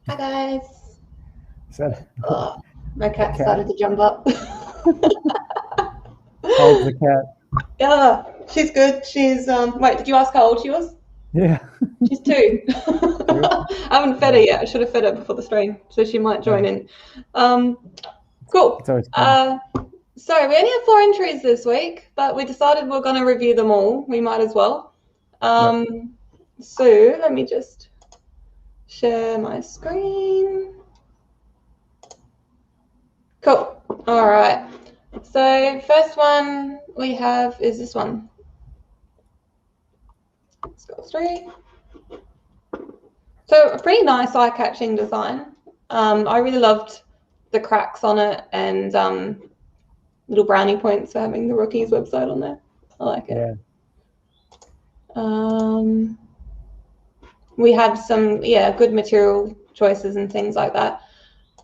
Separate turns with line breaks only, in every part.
Hi guys.
So,
Oh, my cat
cat.
started to jump up.
How old's the cat?
Yeah, she's good. She's wait, did you ask how old she was?
Yeah.
She's 2.
Two?
I haven't fed her
Yeah.
yet. I should have fed her before the stream, so she might
Yeah.
join in. Um, cool.
It's always fun.
So we only have 4 entries this week, but we decided we're going to review them all. We might as well.
Yep.
So let me just share my screen. Cool. All right. So first one we have is this one. Let's go straight. So a pretty nice eye-catching design. I really loved the cracks on it and little brownie points for having the Rookies website on there. I like it.
Yeah.
We had some, good material choices and things like that.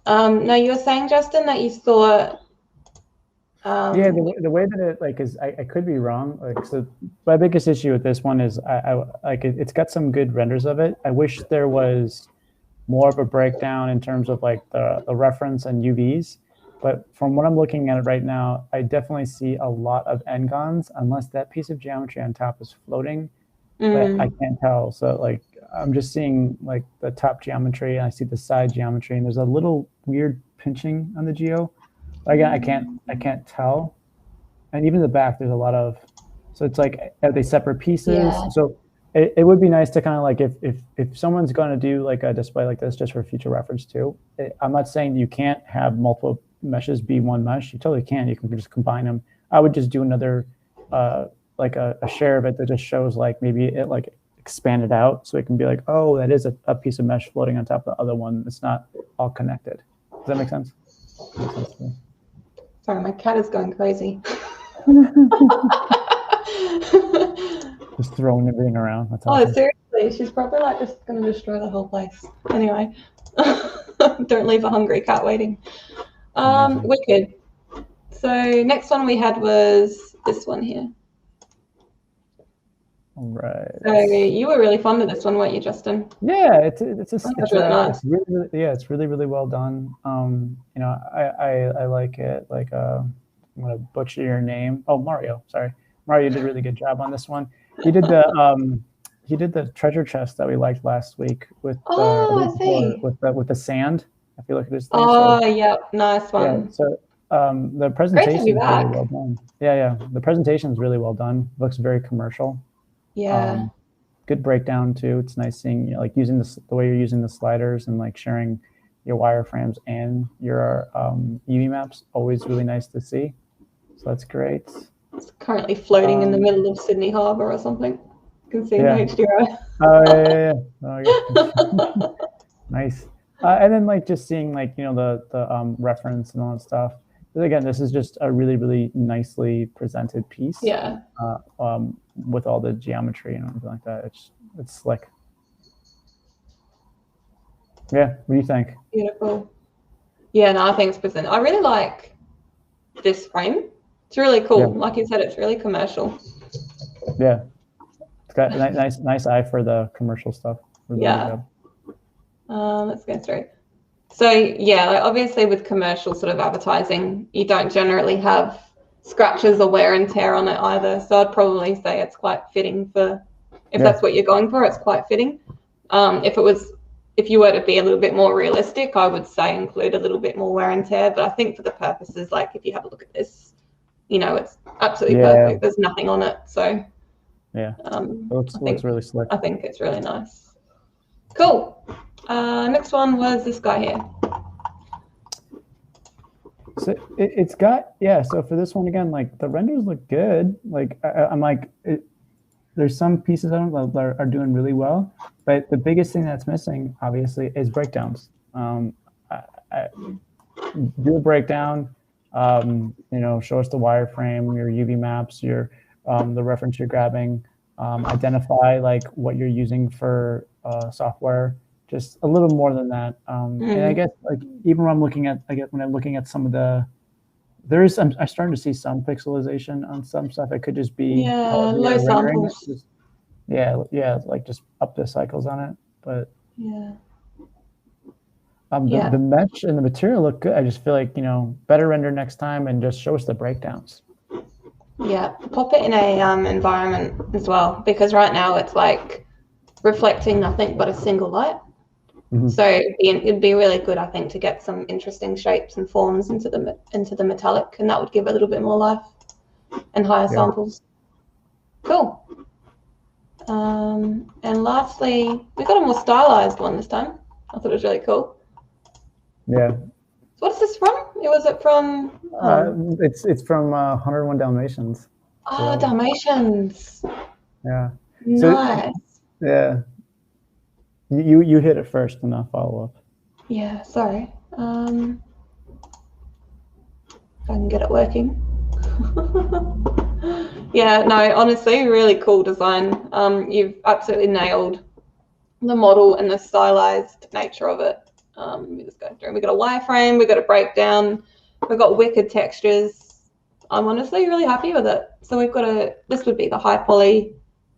Now you were saying, Justin, that you thought
Yeah, the way that it is I could be wrong. Like, so my biggest issue with this one is I like it's got some good renders of it. I wish there was more of a breakdown in terms of like the reference and UVs. But from what I'm looking at it right now, I definitely see a lot of n-gons, unless that piece of geometry on top is floating. But I can't tell. So like I'm just seeing like the top geometry, and I see the side geometry, and there's a little weird pinching on the geo. Again, I can't tell. And even the back, there's a lot of, so it's like, are they separate pieces?
Yeah.
So it would be nice to kind of like, if someone's going to do like a display like this just for future reference too, I'm not saying you can't have multiple meshes be one mesh. You totally can. You can just combine them. I would just do another, like a share of it that just shows like maybe it like expanded out. So it can be like, oh, that is a piece of mesh floating on top of the other one. It's not all connected. Does that make sense? Makes sense to me.
Sorry, my cat is going crazy.
Just throwing everything around. That's
Oh,
awesome.
seriously, she's probably like just going to destroy the whole place. Anyway, don't leave a hungry cat waiting. Wicked. So next one we had was this one here.
All right.
So you were really fond of this one, weren't you, Justin?
Yeah, it's
really nice.
it's really really well done. You know, I like it. Like I'm gonna butcher your name. Oh, Mario. Sorry, Mario did a really good job on this one. He did the treasure chest that we liked last week with
I see.
with the sand. I feel like it is.
Yeah, nice one.
Yeah. So the presentation is really well done. Yeah. The presentation is really well done. Looks very commercial.
Yeah.
Good breakdown too. It's nice seeing, you know, like using the way you're using the sliders and like sharing your wireframes and your UV maps. Always really nice to see. So that's great.
It's currently floating in the middle of Sydney Harbour or something. You can see in HDRI.
Oh yeah. Nice. And then like just seeing like, you know, the reference and all that stuff. But again, this is just a really, really nicely presented piece.
Yeah.
With all the geometry and everything like that. It's slick. Yeah, what do you think?
Beautiful. Yeah, no, I think it's present. I really like this frame. It's really cool. Yeah. Like you said, it's really commercial.
Yeah. It's got a nice eye for the commercial stuff.
Yeah. Let's go through. So yeah, like obviously with commercial sort of advertising, you don't generally have scratches or wear and tear on it either. So I'd probably say it's quite fitting for, if that's what you're going for, it's quite fitting. If you were to be a little bit more realistic, I would say include a little bit more wear and tear. But I think for the purposes, like if you have a look at this, you know, it's absolutely perfect. There's nothing on it. So
yeah, looks really slick.
I think it's really nice. Cool. Next one was this guy here.
So it's got, so for this one again, like the renders look good. Like I'm like, there's some pieces of them that are doing really well, but the biggest thing that's missing obviously is breakdowns. Do a breakdown, you know, show us the wireframe, your UV maps, your the reference you're grabbing, identify like what you're using for software. Just a little more than that. And I guess like even when I'm looking at some of the, I'm starting to see some pixelization on some stuff. It could just be
low samples.
Yeah, like just up the cycles on it. But The mesh and the material look good. I just feel like, better render next time and just show us the breakdowns.
Yeah, pop it in a environment as well, because right now it's like reflecting nothing but a single light. Mm-hmm. So it'd be really good, I think, to get some interesting shapes and forms into the metallic, and that would give a little bit more life and higher samples. Cool. And lastly, we got a more stylized one this time. I thought it was really cool.
Yeah.
What is this from? Was it from?
It's from 101 Dalmatians.
Oh, Dalmatians.
Yeah.
Nice.
So, yeah. You hit it first, and I'll follow up.
Yeah. Sorry. If I can get it working. Yeah. No. Honestly, really cool design. You've absolutely nailed the model and the stylized nature of it. Let me just go through. We got a wireframe, we got a breakdown, we've got wicked textures. I'm honestly really happy with it. So we've got this would be the high poly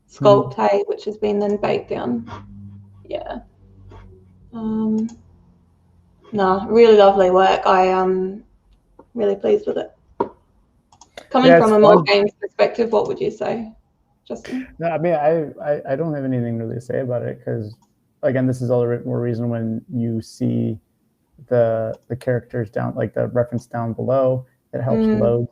sculpt, which has been then baked down. Yeah. No, really lovely work. I am really pleased with it. Coming from a more games perspective, what would you say, Justin?
No, I mean, I don't have anything really to say about it, because again, this is all the more reason when you see the characters down, like the reference down below, it helps load.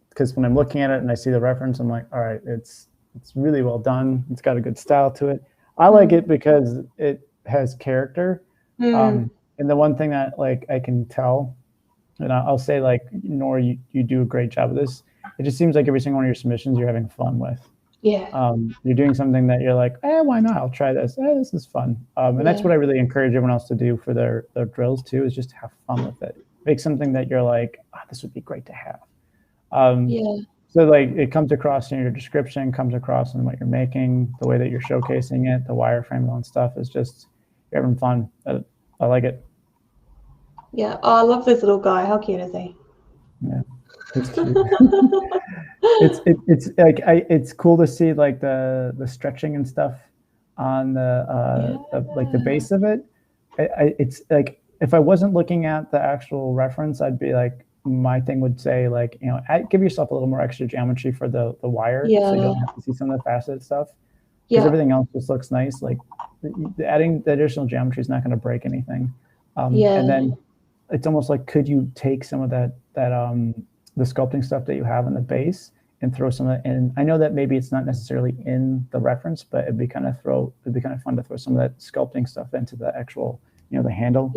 Because when I'm looking at it and I see the reference, I'm like, all right, it's really well done. It's got a good style to it. I like it because it has character. And the one thing that like I can tell, and I'll say like, Nora, you do a great job of this. It just seems like every single one of your submissions you're having fun with.
Yeah.
You're doing something that you're like, why not? I'll try this. This is fun. And that's what I really encourage everyone else to do for their drills too, is just have fun with it. Make something that you're like, this would be great to have. So like it comes across in your description, comes across in what you're making, the way that you're showcasing it, the wireframe and stuff is just, you're having fun. I like it.
Yeah. Oh, I love this little guy. How cute is he?
Yeah. It's cute. it's like it's cool to see like the stretching and stuff on the base of it. It's like, if I wasn't looking at the actual reference, I'd be like, my thing would say like, give yourself a little more extra geometry for the wire, so you don't have to see some of the facet stuff, because everything else just looks nice. Like adding the additional geometry is not going to break anything. And then it's almost like, could you take some of that the sculpting stuff that you have in the base and throw some of it in? I know that maybe it's not necessarily in the reference, but it'd be kind of fun to throw some of that sculpting stuff into the actual, the handle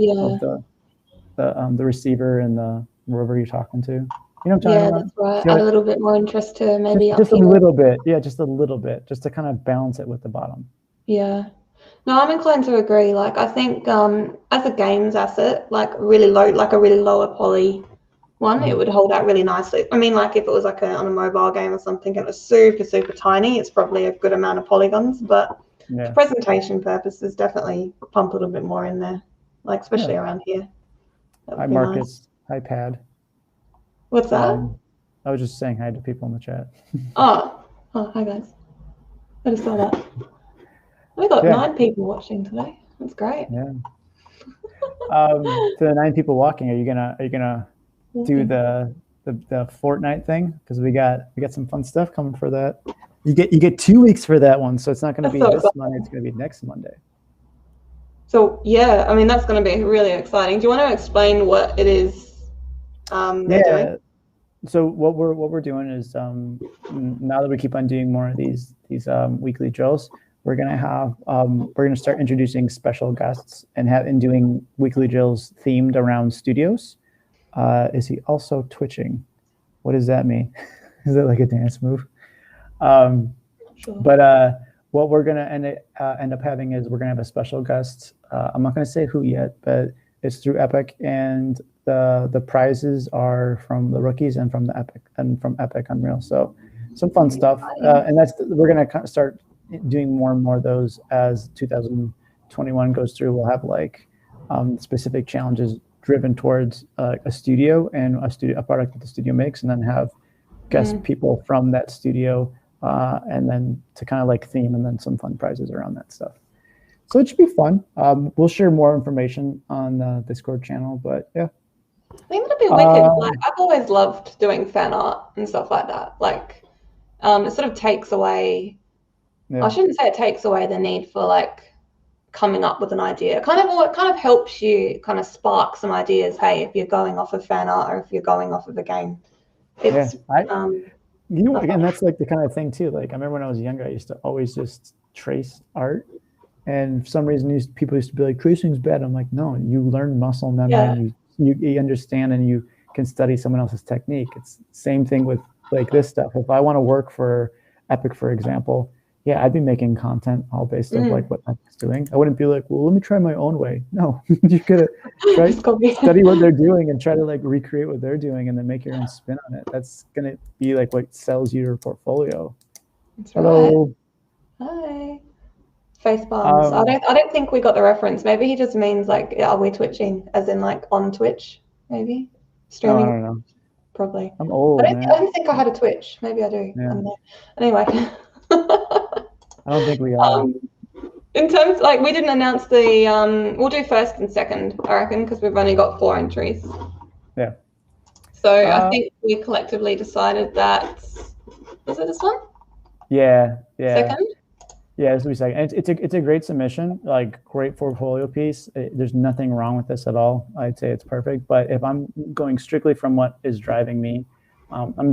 of the receiver and the wherever you're talking to. You know what I'm talking about?
That's right. Add a little bit more interest to maybe
just a little bit. Yeah, just a little bit, just to kind of balance it with the bottom.
Yeah. No, I'm inclined to agree. Like, I think as a games asset, like a really lower poly one, it would hold out really nicely. I mean, like if it was like on a mobile game or something, it was super, super tiny, it's probably a good amount of polygons, but for presentation purposes, definitely pump a little bit more in there, like especially around here.
Hi, Marcus. Nice. Hi, Pad.
What's that?
I was just saying hi to people in the chat.
Oh, hi guys. I just saw that. We got 9 people watching today. That's great.
Yeah. To the 9 people walking, are you gonna do the Fortnite thing? Because we got some fun stuff coming for that. You get 2 weeks for that one, so it's not going to be this Monday. It's going to be next Monday.
So yeah, I mean that's going to be really exciting. Do you want to explain what it is? They're doing?
So what we're doing is now that we keep on doing more of these weekly drills, we're gonna start introducing special guests and doing weekly drills themed around studios. Is he also twitching? What does that mean? Is that like a dance move?
Sure.
But what we're gonna end up having is we're gonna have a special guest. I'm not gonna say who yet, but it's through Epic, and the prizes are from the rookies and from Epic Unreal. So some fun stuff, and we're gonna start doing more and more of those as 2021 goes through. We'll have like specific challenges driven towards a studio and a product that the studio makes, and then have guest people from that studio, and then to kind of like theme, and then some fun prizes around that stuff. So it should be fun. We'll share more information on the Discord channel, but yeah.
I think it'll be wicked. Like, I've always loved doing fan art and stuff like that. Like, it sort of takes away, I shouldn't say it takes away the need for like coming up with an idea. It kind of helps you kind of spark some ideas. Hey, if you're going off of fan art or if you're going off of a game. It's,
again, that's like the kind of thing too. Like I remember when I was younger, I used to always just trace art. And for some reason, people used to be like, tracing's bad. I'm like, no, you learn muscle memory and you understand and you can study someone else's technique. It's the same thing with like this stuff. If I want to work for Epic, for example, I'd be making content all based on like what Epic's doing. I wouldn't be like, well, let me try my own way. No, you gotta study what they're doing and try to like recreate what they're doing and then make your own spin on it. That's gonna be like what sells you your portfolio.
That's
Hello.
Right. Hi. Face palms. I don't think we got the reference. Maybe he just means like, are we twitching? As in like on Twitch, maybe? Streaming?
I don't know.
Probably.
I'm old,
I don't think I had a Twitch. Maybe I do.
Yeah.
I don't know. Anyway.
I don't think we are.
In terms, like, we didn't announce the, we'll do first and second, I reckon, because we've only got 4 entries.
Yeah.
So I think we collectively decided that, is it this one?
Yeah.
Second?
Yeah, this will be second. It's a great submission, like great portfolio piece. There's nothing wrong with this at all. I'd say it's perfect. But if I'm going strictly from what is driving me, I'm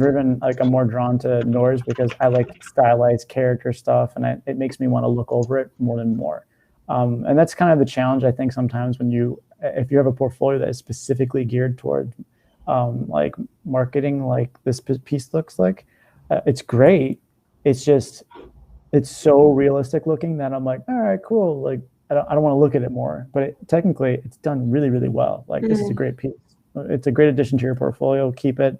more drawn to Noors because I like stylized character stuff, and it makes me want to look over it more and more. And that's kind of the challenge I think sometimes if you have a portfolio that is specifically geared toward like marketing, like this piece looks like, it's great. It's just it's so realistic looking that I'm like, all right, cool. Like I don't want to look at it more, but technically it's done really, really well. Like this is a great piece. It's a great addition to your portfolio. Keep it.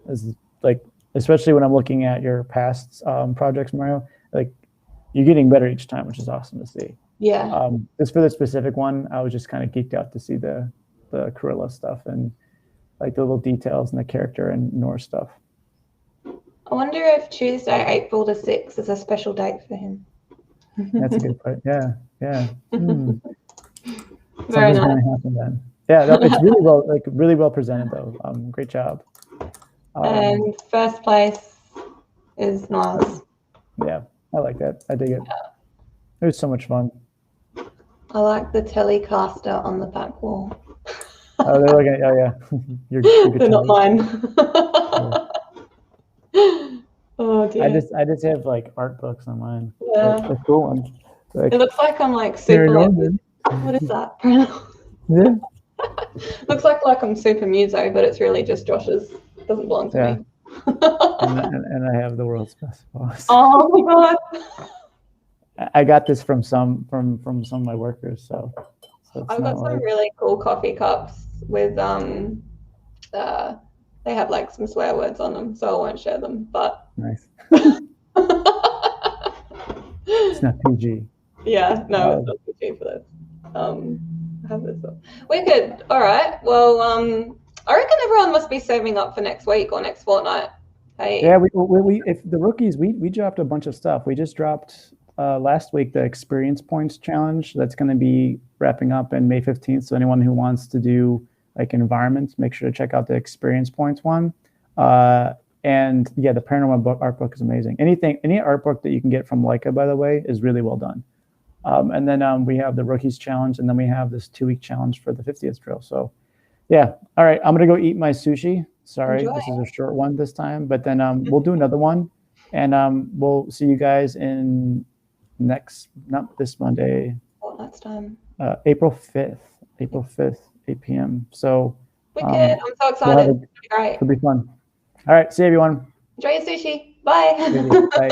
As like, especially when I'm looking at your past projects, Mario, like you're getting better each time, which is awesome to see.
Yeah.
Just for the specific one, I was just kind of geeked out to see the Cruella stuff and like the little details and the character and Noor stuff.
I wonder if Tuesday, April the 6th is a special date for him.
That's a good point. Yeah.
Very
Something's
nice.
going to happen then. Yeah, no, it's really well presented though. Great job.
And first place is nice.
Yeah, I like that. I dig it. It was so much fun.
I like the Telecaster on the back wall.
Oh, they're looking at, your
they're not mine.
Yeah.
Oh dear.
I just have like art books on mine.
Yeah.
They're cool ones. Like,
it looks like I'm like super. What is that?
Yeah.
Looks like I'm super muso, but it's really just Josh's. It doesn't belong to me.
and I have the world's best boss.
Oh my god.
I got this from some of my workers, so
I've got some really cool coffee cups with they have like some swear words on them, so I won't share them. But
nice. It's not PG.
Yeah, no, it's not PG for this. I have this one. Wicked. All right. Well, I reckon everyone must be saving up for next week or next fortnight. Hey.
Yeah, we if the rookies we dropped a bunch of stuff. We just dropped last week the experience points challenge that's going to be wrapping up in May 15th. So anyone who wants to do like environments, make sure to check out the experience points one. And yeah, the paranormal art book is amazing. Any art book that you can get from Leica, by the way, is really well done. And then we have the rookies challenge, and then we have this 2-week challenge for the 50th drill. So yeah, all right, I'm gonna go eat my sushi. Sorry, Enjoy. This is a short one this time, but then we'll do another one, and we'll see you guys in not this Monday.
What next time?
April 5th, 8 p.m. So
wicked! I'm so excited.
Great. It'll be fun. All right, see you, everyone.
Enjoy your sushi. Bye.
Bye.